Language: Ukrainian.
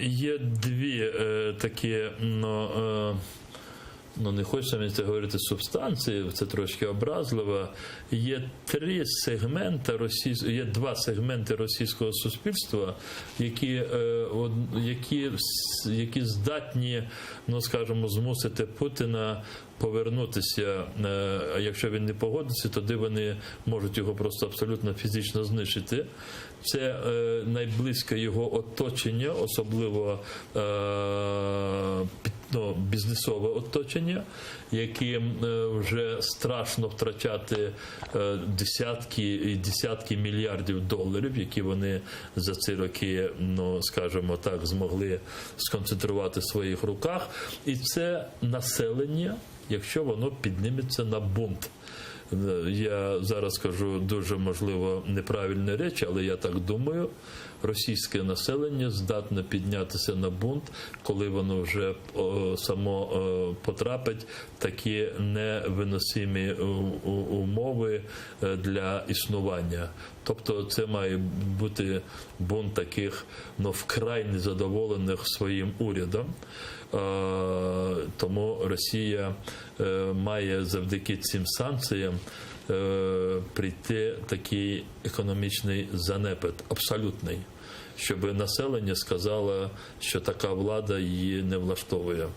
Є дві такі, не хочеться мені це говорити субстанції, це трошки образливо. Є два сегменти російського суспільства, які здатні, скажімо, змусити Путіна повернутися, а якщо він не погодиться, тоді вони можуть його просто абсолютно фізично знищити. Це найблизьке його оточення, особливо бізнесове оточення, яким вже страшно втрачати десятки і десятки мільярдів доларів, які вони за ці роки, скажімо так, змогли сконцентрувати в своїх руках. І це населення, якщо воно підніметься на бунт. Я зараз кажу дуже, можливо, неправильні речі, але я так думаю, російське населення здатне піднятися на бунт, коли воно вже само потрапить в такі невиносимі умови для існування. Тобто це має бути бунт таких, вкрай незадоволених своїм урядом. Тому Росія має завдяки цим санкціям прийти такий економічний занепад, абсолютний, щоб населення сказало, що така влада її не влаштовує.